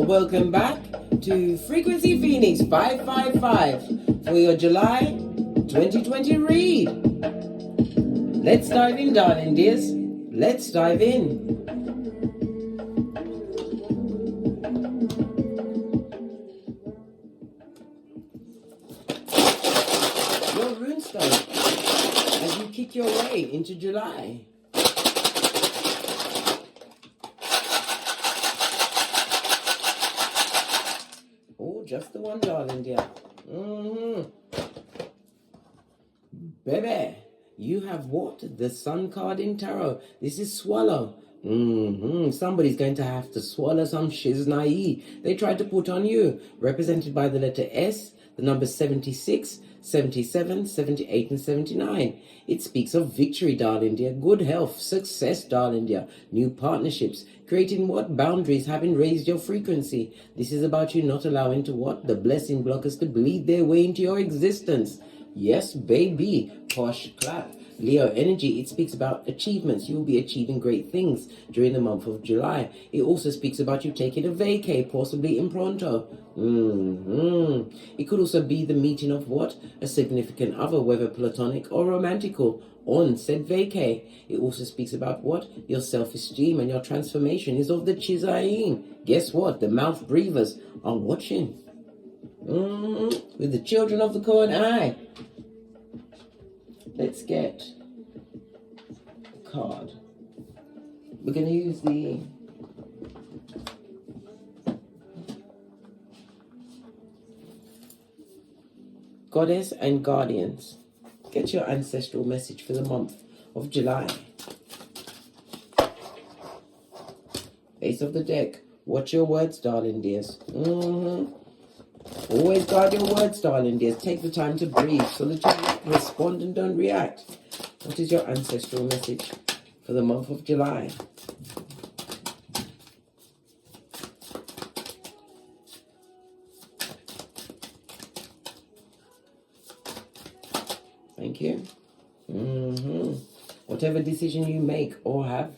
Welcome back to Frequency Phoenix 555 for your July 2020 read. Let's dive in, darling dears. Let's dive in. Your runestone as you kick your way into July. Oh, just the one, darling dear. Baby, you have what? The Sun card in Tarot. This is swallow. Somebody's going to have to swallow some shiznai they tried to put on you. Represented by the letter S, the numbers 76, 77, 78, and 79. It speaks of victory, darling dear. Good health, success, darling dear. New partnerships. Creating what? Boundaries, having raised your frequency. This is about you not allowing to what? The blessing blockers to bleed their way into your existence. Yes, baby. Posh clap. Leo energy, it speaks about achievements. You will be achieving great things during the month of July. It also speaks about you taking a vacay, possibly in pronto. It could also be the meeting of what? A significant other, whether platonic or romantical, on said vacay. It also speaks about what? Your self-esteem and your transformation is of the Chizayin. Guess what? The mouth breathers are watching. With the children of the corn eye. Let's get a card. We're going to use the Goddess and Guardians. Get your ancestral message for the month of July. Ace of the deck. Watch your words, darling dears. Always guard your words, darling dears. Take the time to breathe so that you respond and don't react. What is your ancestral message for the month of July? Thank you. Whatever decision you make or have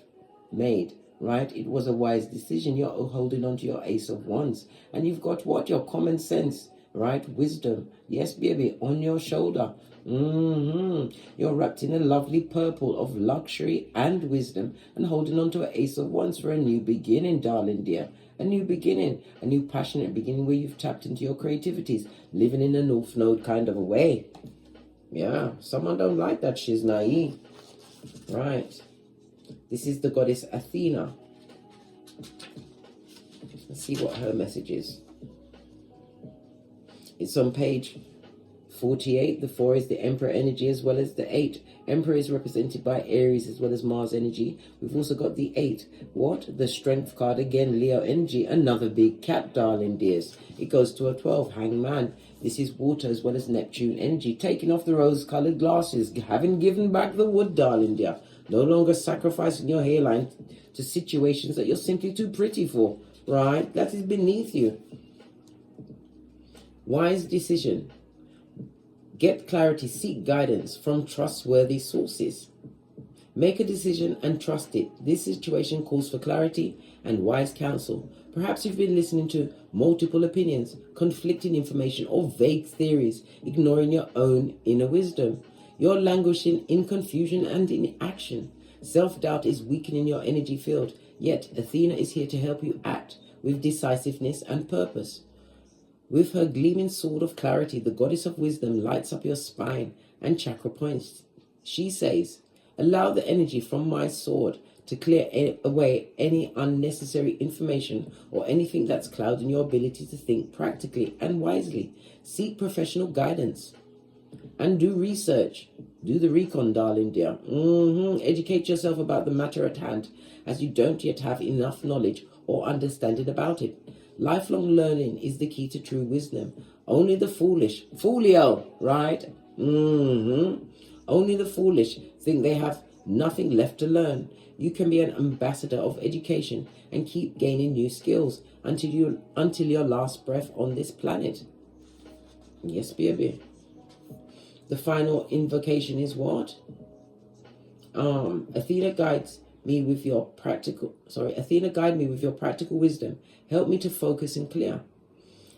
made, right? It was a wise decision. You're holding on to your Ace of Wands. And you've got what? Your common sense, right? Wisdom. Yes, baby, on your shoulder. You're wrapped in a lovely purple of luxury and wisdom and holding on to an Ace of Wands for a new beginning, darling dear. A new beginning, a new passionate beginning where you've tapped into your creativities, living in a North Node kind of a way. Yeah, someone don't like that shiznai. Right. This is the goddess Athena. Let's see what her message is. It's on page 48. The 4 is the Emperor energy as well as the 8. Emperor is represented by Aries as well as Mars energy. We've also got the 8. What? The Strength card again, Leo energy. Another big cat, darling dears. It goes to a 12, Hangman. This is water as well as Neptune energy. Taking off the rose-colored glasses. Having given back the wood, darling dear. No longer sacrificing your hairline to situations that you're simply too pretty for. Right? That is beneath you. Wise decision. Get clarity, seek guidance from trustworthy sources. Make a decision and trust it. This situation calls for clarity and wise counsel. Perhaps you've been listening to multiple opinions, conflicting information, or vague theories, ignoring your own inner wisdom. You're languishing in confusion and inaction. Self-doubt is weakening your energy field, yet Athena is here to help you act with decisiveness and purpose. With her gleaming sword of clarity, the goddess of wisdom lights up your spine and chakra points. She says, allow the energy from my sword to clear away any unnecessary information or anything that's clouding your ability to think practically and wisely. Seek professional guidance and do research. Do the recon, darling dear. Educate yourself about the matter at hand, as you don't yet have enough knowledge or understanding about it. Lifelong learning is the key to true wisdom. Only the foolish, foolio, right? Only the foolish think they have nothing left to learn. You can be an ambassador of education and keep gaining new skills until your last breath on this planet. Yes, baby. The final invocation is what? Athena guides me with your practical, Athena, guide me with your practical wisdom. Help me to focus and clear.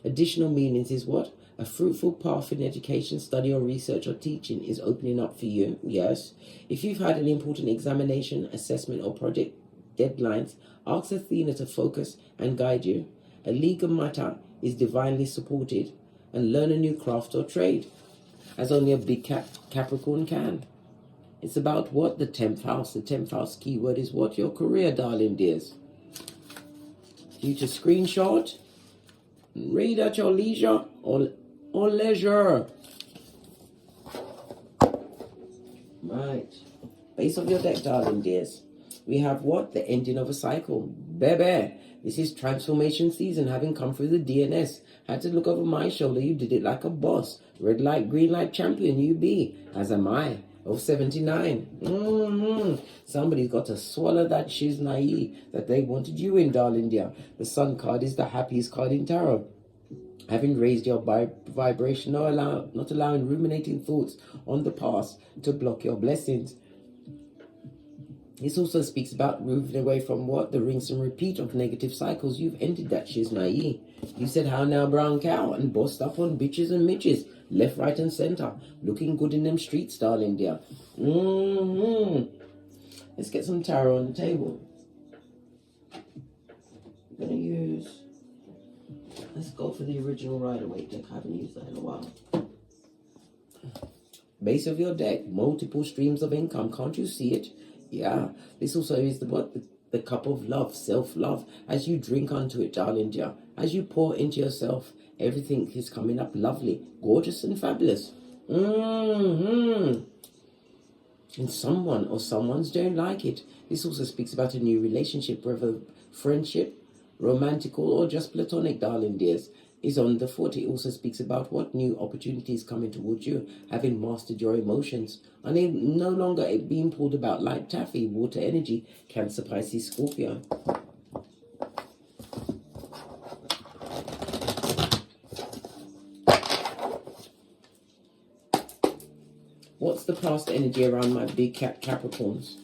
Additional meanings is what? A fruitful path in education, study or research or teaching is opening up for you. Yes. If you've had an important examination, assessment or project deadlines, ask Athena to focus and guide you. A legal matter is divinely supported. And learn a new craft or trade, as only a big Capricorn can. It's about what? The 10th house. The 10th house keyword is what? Your career, darling dears. You to screenshot, read at your leisure or leisure. Right. Base of your deck, darling dears. We have what? The ending of a cycle. Baby. This is transformation season, having come through the DNS. Had to look over my shoulder. You did it like a boss. Red light, green light champion, you be. As am I. Of 79. Somebody's got to swallow that shiznai that they wanted you in, darling dear. The Sun card is the happiest card in tarot. Having raised your vibration, not allowing ruminating thoughts on the past to block your blessings. This also speaks about moving away from what? The rinse and repeat of negative cycles. You've ended that shiznai. You said, how now, brown cow, and bossed up on bitches and midges. Left, right, and center. Looking good in them streets, darling dear. Let's get some tarot on the table. I'm going to use... Let's go for the original Rider-Waite deck. I haven't used that in a while. Base of your deck. Multiple streams of income. Can't you see it? Yeah. This also is the cup of love. Self-love. As you drink unto it, darling dear. As you pour into yourself, everything is coming up lovely, gorgeous, and fabulous. And someone or someone's don't like it. This also speaks about a new relationship, whether friendship, romantical, or just platonic, darling dears, is on the foot. It also speaks about what? New opportunities coming towards you, having mastered your emotions, and no longer being pulled about like taffy. Water energy, Cancer, Pisces, Scorpio. What's the past energy around my big Capricorns?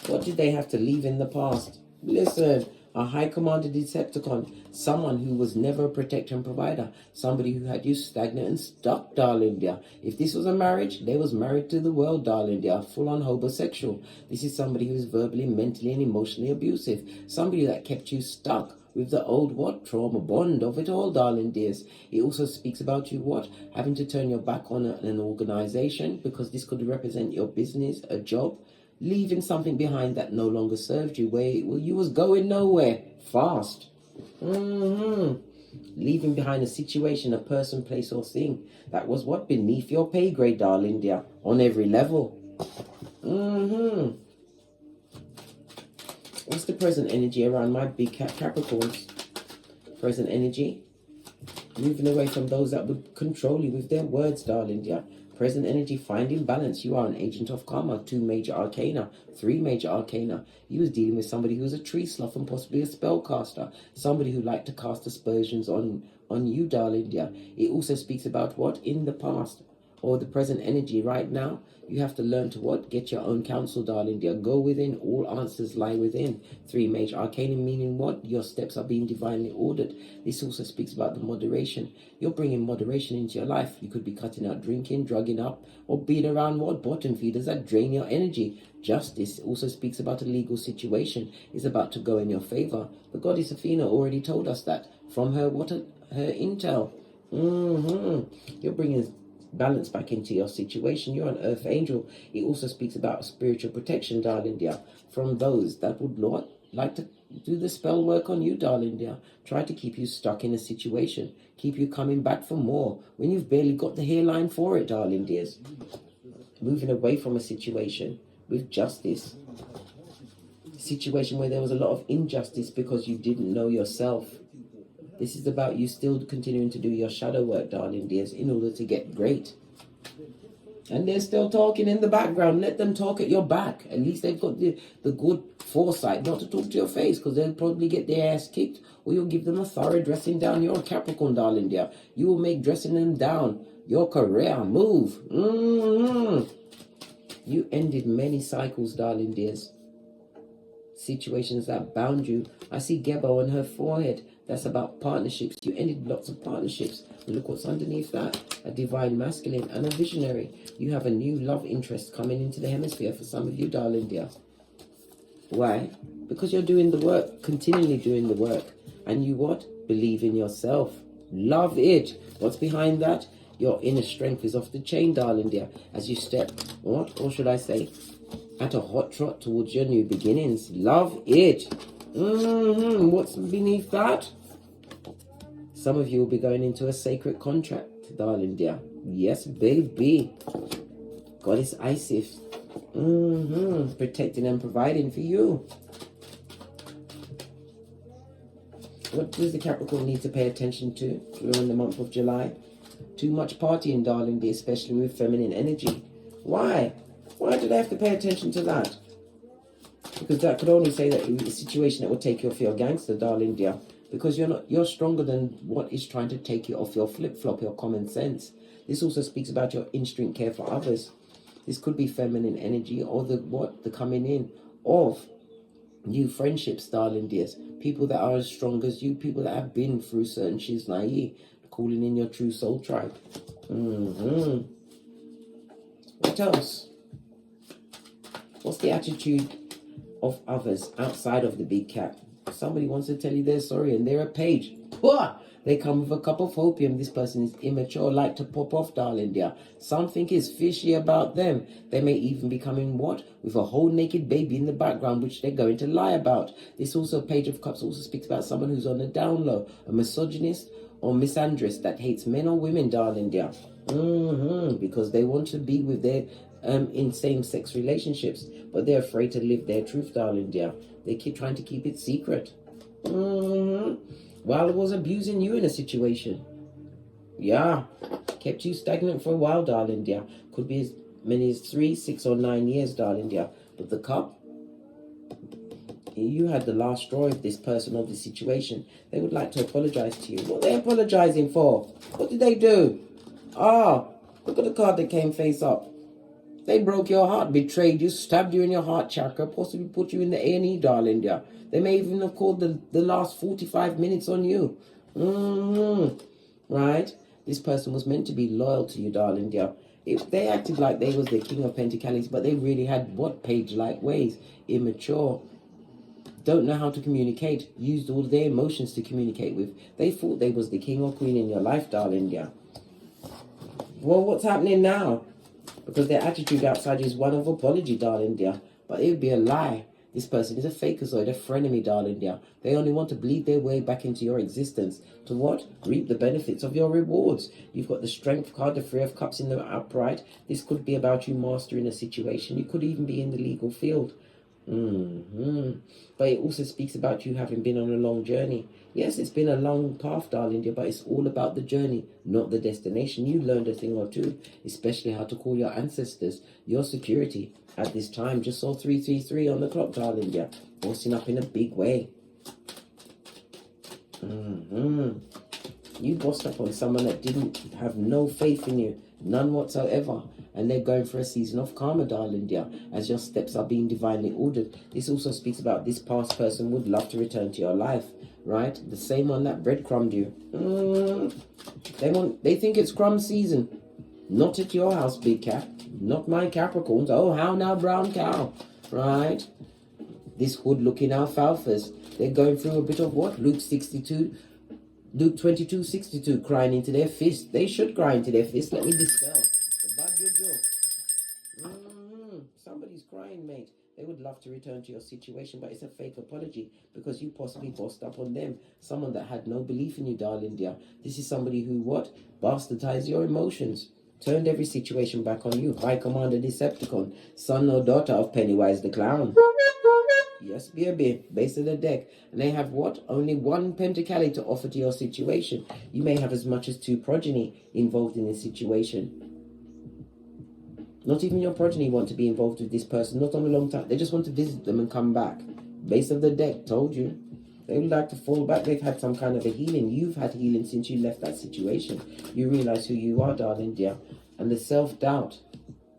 What did they have to leave in the past? Listen, a high commander Decepticon, someone who was never a protector and provider, somebody who had you stagnant and stuck, darling dear. If this was a marriage, they was married to the world, darling dear, full-on homosexual. This is somebody who is verbally, mentally, and emotionally abusive, somebody that kept you stuck with the old what? Trauma bond of it all, darling dears. It also speaks about you what? Having to turn your back on an organization, because this could represent your business, a job, leaving something behind that no longer served you, where you was going nowhere fast. Leaving behind a situation, a person, place, or thing that was what? Beneath your pay grade, darling dear, on every level. What's the present energy around my big Capricorns? Present energy. Moving away from those that would control you with their words, darling dear. Present energy, finding balance. You are an agent of karma. 2 major arcana. 3 major arcana. You was dealing with somebody who was a tree sloth and possibly a spellcaster. Somebody who liked to cast aspersions on you, darling dear. It also speaks about what? In the past or the present energy right now. You have to learn to what? Get your own counsel, darling dear. Go within. All answers lie within. 3 major arcana, meaning what? Your steps are being divinely ordered. This also speaks about the moderation. You're bringing moderation into your life. You could be cutting out drinking, drugging up, or being around what? Bottom feeders that drain your energy. Justice also speaks about a legal situation. Is about to go in your favor. The goddess Athena already told us that. From her, her intel. You're bringing balance back into your situation. You're an earth angel. It also speaks about spiritual protection, darling dear, from those that would not like to do the spell work on you, darling dear. Try to keep you stuck in a situation, keep you coming back for more when you've barely got the hairline for it, darling dears. Moving away from a situation with justice, situation where there was a lot of injustice because you didn't know yourself. This is about you still continuing to do your shadow work, darling dears, in order to get great. And they're still talking in the background. Let them talk at your back. At least they've got the good foresight not to talk to your face, because they'll probably get their ass kicked, or you'll give them a thorough dressing down. You're a Capricorn, darling dear. You will make dressing them down your career move. You ended many cycles, darling dears. situations that bound you. I see Gebo on her forehead. That's about partnerships. You ended lots of partnerships. Look what's underneath that. A divine masculine and a visionary. You have a new love interest coming into the hemisphere for some of you, darling dear. Why? Because you're doing the work, continually doing the work. And you what? Believe in yourself. Love it. What's behind that? Your inner strength is off the chain, darling dear. As you step, what? Or should I say, at a hot trot towards your new beginnings. Love it. What's beneath that? Some of you will be going into a sacred contract, darling dear. Yes, baby. Goddess Isis. Protecting and providing for you. What does the Capricorn need to pay attention to during the month of July? Too much partying, darling dear, especially with feminine energy. Why? Why do they have to pay attention to that? Because that could only say that it's a situation that will take you off your gangster, darling dear. Because you're stronger than what is trying to take you off your flip-flop, your common sense. This also speaks about your instinct care for others. This could be feminine energy or the coming in of new friendships, darling dears. People that are as strong as you, people that have been through certain shiznai, calling in your true soul tribe. What else? What's the attitude of others outside of the big cat? Somebody wants to tell you they're sorry and they're a page. Pwah! They come with a cup of opium. This person is immature, like to pop off, darling dear. Something is fishy about them. They may even be coming, what? With a whole naked baby in the background, which they're going to lie about. This also, Page of Cups, also speaks about someone who's on the down low, a misogynist or misandrist that hates men or women, darling dear. Because they want to be with their in same-sex relationships, but they're afraid to live their truth, darling dear. They keep trying to keep it secret. While it was abusing you in a situation. Yeah. Kept you stagnant for a while, darling dear. Could be as many as 3, 6, or 9 years, darling dear. But the cup, you had the last straw of this person or this situation. They would like to apologize to you. What are they apologizing for? What did they do? Look at the card that came face up. They broke your heart, betrayed you, stabbed you in your heart chakra, possibly put you in the A&E, darling dear. They may even have called the last 45 minutes on you. Right? This person was meant to be loyal to you, darling dear. They acted like they was the king of Pentacles, but they really had what? Page-like ways. Immature. Don't know how to communicate. Used all their emotions to communicate with. They thought they was the king or queen in your life, darling dear. Well, what's happening now? Because their attitude outside is one of apology, darling dear. But it would be a lie. This person is a fakeazoid, a frenemy, darling dear. They only want to bleed their way back into your existence. To what? Reap the benefits of your rewards. You've got the Strength card, the 3 of Cups in the upright. This could be about you mastering a situation. You could even be in the legal field. But it also speaks about you having been on a long journey. Yes, it's been a long path, darling dear, but it's all about the journey, not the destination. You learned a thing or two, especially how to call your ancestors, your security. At this time, just saw 333 on the clock, darling dear, bossing up in a big way. You bossed up on someone that didn't have no faith in you, none whatsoever. And they're going for a season of karma, darling dear, as your steps are being divinely ordered. This also speaks about this past person would love to return to your life, right? The same one that breadcrumbed you. They think it's crumb season. Not at your house, big cat. Not my Capricorns. Oh, how now, brown cow, right? This hood-looking alfalfas. They're going through a bit of what? Luke 22:62, crying into their fist. They should cry into their fist. Let me dispel the bad juju. Somebody's crying, mate. They would love to return to your situation, but it's a fake apology because you possibly bossed up on them. Someone that had no belief in you, darling dear. This is somebody who, what? Bastardized your emotions. Turned every situation back on you. High Commander Decepticon. Son or daughter of Pennywise the Clown. Yes, baby. Base of the deck. And they have what? Only 1 Pentacali to offer to your situation. You may have as much as 2 progeny involved in this situation. Not even your progeny want to be involved with this person. Not on a long time. They just want to visit them and come back. Base of the deck. Told you. They would like to fall back. They've had some kind of a healing. You've had healing since you left that situation. You realize who you are, darling dear. And the self-doubt.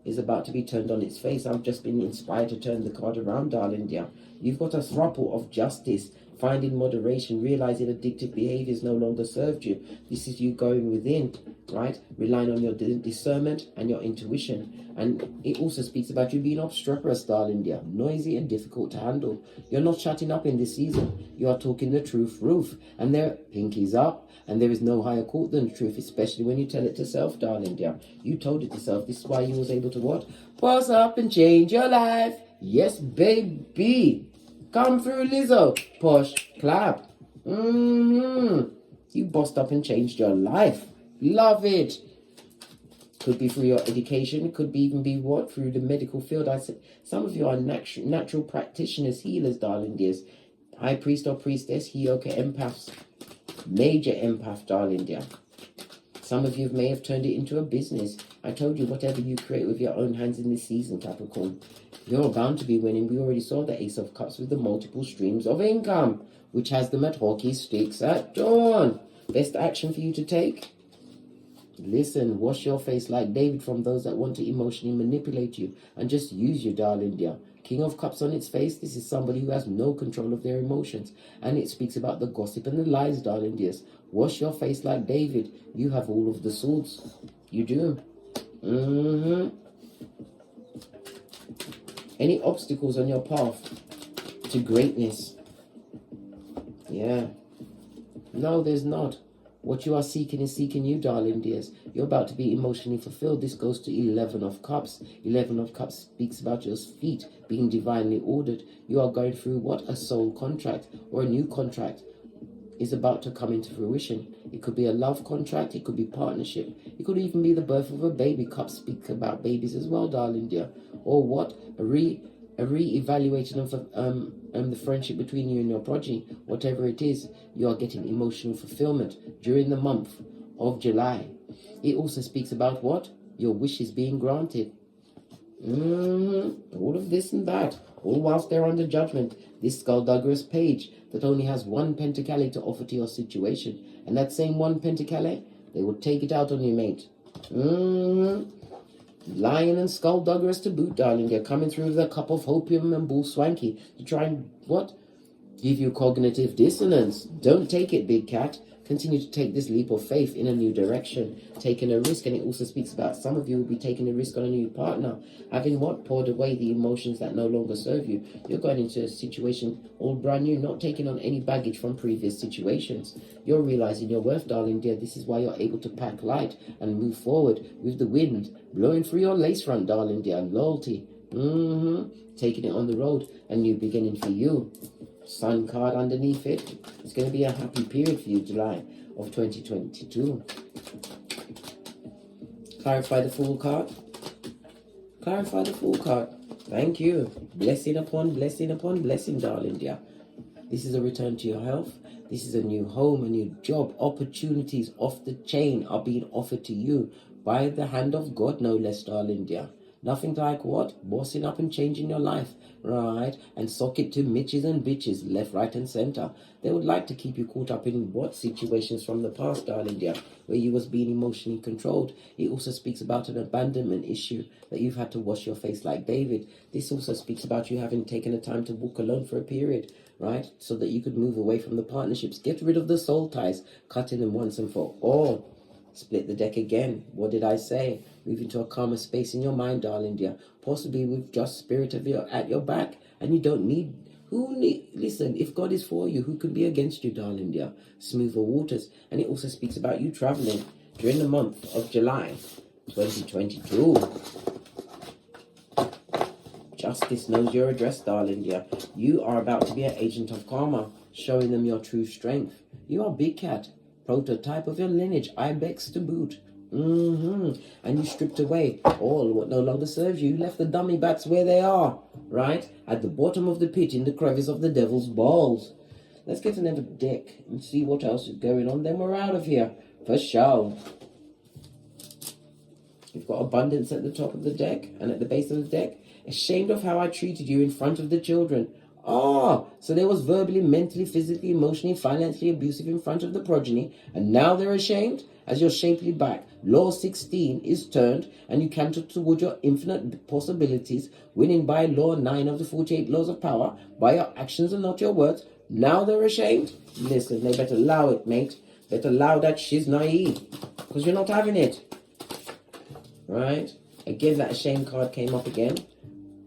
is about to be turned on its face. I've just been inspired to turn the card around, darling dear. You've got a throuple of justice, finding moderation, realizing addictive behaviors no longer served you. This is you going within, right? Relying on your discernment and your intuition. And it also speaks about you being obstreperous, darling dear, noisy and difficult to handle. You're not shutting up in this season. You are talking the truth, roof, and their pinkies up. And there is no higher court than the truth, especially when you tell it to self, darling dear. You told it to self. This is why you was able to what? Boss up and change your life. Yes, baby. Come through, Lizzo. Push, clap. You bossed up and changed your life. Love it. Could be through your education. Could be even be what? Through the medical field. I said some of you are natural practitioners, healers, darling dears. High priest or priestess, Hioka empaths. Major empath, darling dear. Some of you may have turned it into a business. I told you, whatever you create with your own hands in this season, Capricorn, you're bound to be winning. We already saw the Ace of Cups with the multiple streams of income, which has them at hockey sticks at dawn. Best action for you to take? Listen, wash your face like David from those that want to emotionally manipulate you, and just use your darling dear. King of Cups on its face, this is somebody who has no control of their emotions, and it speaks about the gossip and the lies, darling dears. Wash your face like David. You have all of the swords. You do. Any obstacles on your path to greatness? Yeah. No, there's not. What you are seeking is seeking you, darling dears. You're about to be emotionally fulfilled. This goes to 11 of Cups. 11 of Cups speaks about your feet being divinely ordered. You are going through what? A soul contract or a new contract is about to come into fruition. It could be a love contract. It could be partnership. It could even be the birth of a baby. Cups speak about babies as well, darling dear. Or what? A re-evaluation of the friendship between you and your progeny. Whatever it is, you are getting emotional fulfillment during the month of July. It also speaks about what? Your wishes being granted. All of this and that, all whilst they're under judgment. This skullduggerous page that only has one pentacale to offer to your situation, and that same one pentacale, they will take it out on you, mate. Lion and skullduggerous to boot, darling. They're coming through with a cup of opium and bull swanky to try and what? Give you cognitive dissonance. Don't take it, big cat. Continue to take this leap of faith in a new direction, taking a risk. And it also speaks about some of you will be taking a risk on a new partner, having what? Poured away the emotions that no longer serve you. You're going into a situation all brand new, not taking on any baggage from previous situations. You're realizing your worth, darling dear. This is why you're able to pack light and move forward with the wind blowing through your lace front, darling dear. Loyalty. Taking it on the road, a new beginning for you. Sun card underneath it. It's going to be a happy period for you, July of 2022. Clarify the Fool card. Clarify the Fool card. Thank you. Blessing upon blessing upon blessing, darling dear. This is a return to your health. This is a new home, a new job. Opportunities off the chain are being offered to you by the hand of God, no less, darling dear. Nothing like what? Bossing up and changing your life, right? And sock it to Mitches and bitches, left, right, and center. They would like to keep you caught up in what? Situations from the past, darling dear, where you was being emotionally controlled. It also speaks about an abandonment issue, that you've had to wash your face like David. This also speaks about you having taken the time to walk alone for a period, right? So that you could move away from the partnerships. Get rid of the soul ties, cutting them once and for all. Split the deck again. What did I say? Move into a calmer space in your mind, darling dear. Possibly with just spirit of your at your back. And you don't need... Listen, if God is for you, who can be against you, darling dear? Smoother waters. And it also speaks about you traveling during the month of July 2022. Justice knows your address, darling dear. You are about to be an agent of karma, showing them your true strength. You are big cat. Prototype of your lineage, ibex to boot. And you stripped away all what no longer serves you. You left the dummy bats where they are, right? At the bottom of the pit, in the crevice of the devil's balls. Let's get another deck and see what else is going on. Then we're out of here, for sure. You've got abundance at the top of the deck and at the base of the deck. Ashamed of how I treated you in front of the children. Oh, so they was verbally, mentally, physically, emotionally, financially abusive in front of the progeny, and now they're ashamed? As you're shapely back, law 16 is turned, and you canter toward your infinite possibilities, winning by law 9 of the 48 laws of power, by your actions and not your words. Now they're ashamed? Listen, they better allow it, mate. Better allow that shiz naive, because you're not having it. Right? Again, that shame card came up again.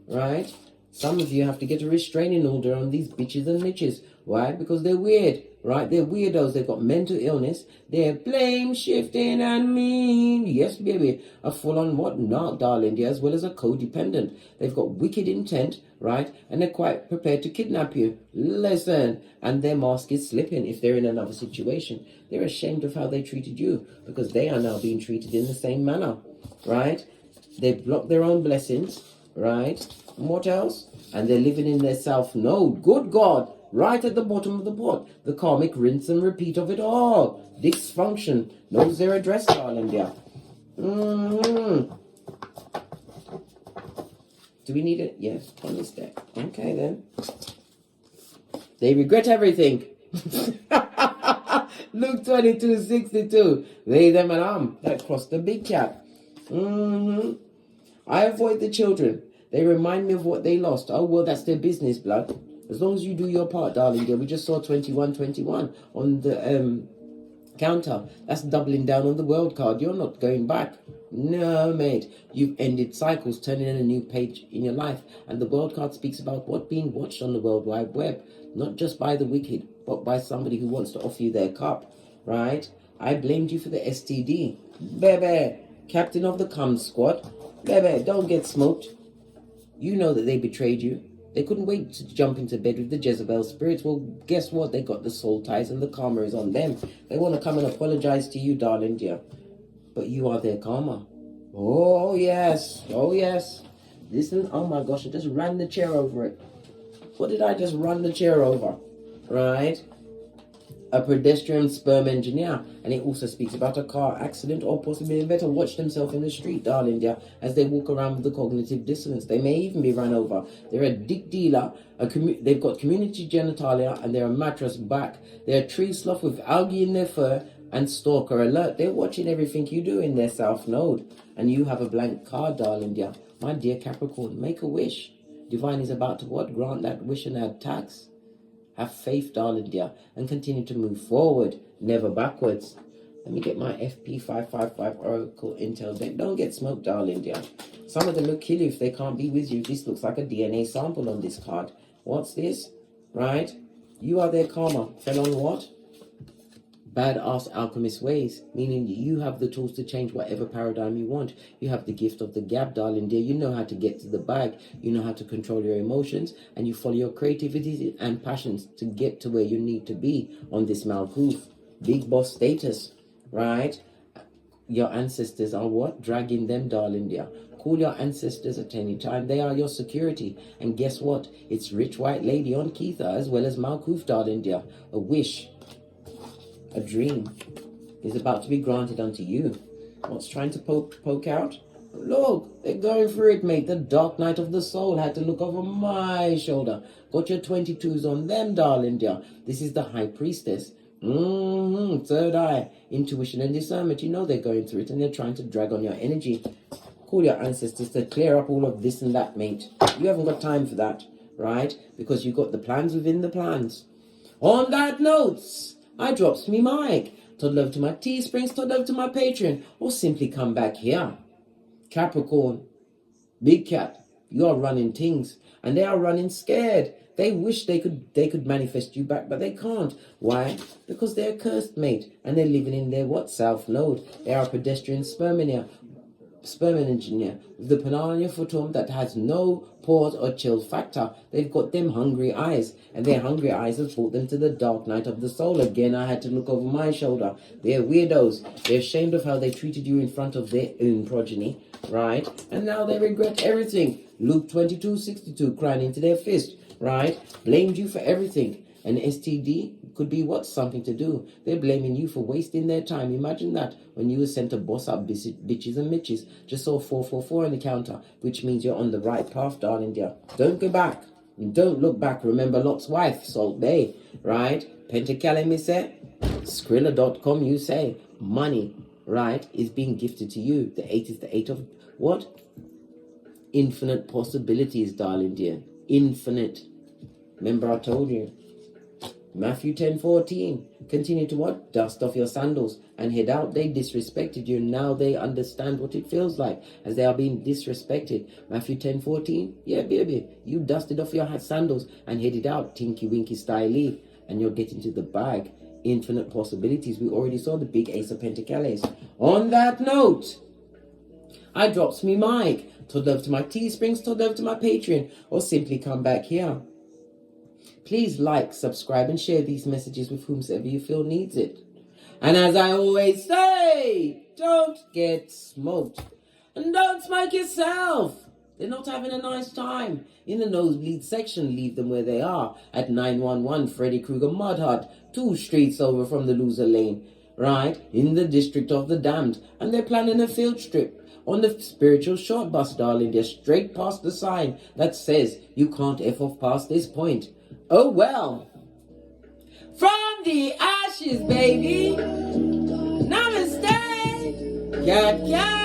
Right? Some of you have to get a restraining order on these bitches and mitches. Why? Because they're weird. Right? They're weirdos. They've got mental illness. They're blame shifting and mean. Yes, baby. A full-on what? Not, darling, dear, as well as a codependent. They've got wicked intent, right? And they're quite prepared to kidnap you. Listen. And their mask is slipping if they're in another situation. They're ashamed of how they treated you because they are now being treated in the same manner. Right? They've blocked their own blessings. Right? And what else? And they're living in their self-node. Good God. Right at the bottom of the pot. The karmic rinse and repeat of it all. Dysfunction. Knows their address, darling, dear. Do we need it? Yes, on this deck. Okay, then. They regret everything. Luke 22:62. They, them, and that crossed the big cat. I avoid the children. They remind me of what they lost. Oh, well, that's their business, blood. As long as you do your part, darling dear. We just saw 21-21 on the counter. That's doubling down on the world card. You're not going back. No, mate. You've ended cycles, turning in a new page in your life. And the world card speaks about what being watched on the World Wide Web. Not just by the wicked, but by somebody who wants to offer you their cup. Right? I blamed you for the STD. Baby, captain of the cum squad. Baby, don't get smoked. You know that they betrayed you. They couldn't wait to jump into bed with the Jezebel spirits. Well, guess what? They got the soul ties and the karma is on them. They want to come and apologize to you, darling dear. But you are their karma. Oh, yes. Oh, yes. Listen, oh my gosh, I just ran the chair over it. What did I just run the chair over? Right? A pedestrian sperm engineer. And it also speaks about a car accident or possibly they better watch themselves in the street, darling dear, as they walk around with the cognitive dissonance. They may even be run over. They're a dick dealer. They've got community genitalia and they're a mattress back. They're a tree sloth with algae in their fur and stalker alert. They're watching everything you do in their south node. And you have a blank card, darling dear. My dear Capricorn, make a wish. Divine is about to what? Grant that wish and add tax. Have faith, darling dear, and continue to move forward, never backwards. Let me get my FP555 Oracle Intel deck. Don't get smoked, darling dear. Some of them will kill you if they can't be with you. This looks like a DNA sample on this card. What's this? Right? You are their karma. Fell on what? Badass alchemist ways, meaning you have the tools to change whatever paradigm you want. You have the gift of the gab, darling dear. You know how to get to the bag. You know how to control your emotions, and you follow your creativity and passions to get to where you need to be on this Malkuth. Big boss status, right? Your ancestors are what? Dragging them, darling dear. Call your ancestors at any time. They are your security. And guess what? It's rich white lady on Keitha as well as Malkuth, darling dear. A wish. A dream is about to be granted unto you. What's trying to poke out? Look, they're going for it, mate. The dark night of the soul had to look over my shoulder. Got your 22s on them, darling dear. This is the high priestess. Third eye, intuition and discernment. You know they're going through it and they're trying to drag on your energy. Call your ancestors to clear up all of this and that, mate. You haven't got time for that, right? Because you've got the plans within the plans. On that note, I drops me mic. Toddle over to my Teesprings, toddle over to my Patreon, or simply come back here. Capricorn, big cat, you are running things, and they are running scared. They wish they could manifest you back, but they can't. Why? Because they're cursed, mate, and they're living in their what? South node. They are a pedestrian sperm engineer with the Panania Photon that has no pause or chill factor. They've got them hungry eyes, and their hungry eyes have brought them to the dark night of the soul. Again, I had to look over my shoulder. They're weirdos. They're ashamed of how they treated you in front of their own progeny, right? And now they regret everything. Luke 22:62, crying into their fist, right? Blamed you for everything. An STD could be what? Something to do. They're blaming you for wasting their time. Imagine that when you were sent to boss up bitches and mitches. Just saw 444 on the counter, which means you're on the right path, darling dear. Don't go back. Don't look back. Remember Lot's wife, Salt Bay, right? Pentacale, me say. Skrilla.com, you say. Money, right, is being gifted to you. The 8 is the 8 of what? Infinite possibilities, darling dear. Infinite. Remember I told you. Matthew 10:14. Continue to what? Dust off your sandals and head out. They disrespected you. Now they understand what it feels like as they are being disrespected. Matthew 10:14. Yeah, baby. You dusted off your sandals and headed out. Tinky winky style. And you're getting to the bag. Infinite possibilities. We already saw the big Ace of Pentacles. On that note, I drops me mic. Todd over to my Teesprings, Todd over to my Patreon, or simply come back here. Please like, subscribe, and share these messages with whomsoever you feel needs it. And as I always say, don't get smoked. And don't smoke yourself. They're not having a nice time. In the nosebleed section, leave them where they are. At 911 Freddy Krueger Mud Hut, 2 streets over from the loser lane. Right? In the district of the damned. And they're planning a field trip. On the spiritual short bus, darling. They're straight past the sign that says you can't F off past this point. Oh well. From the ashes, baby. Namaste. Cat, cat.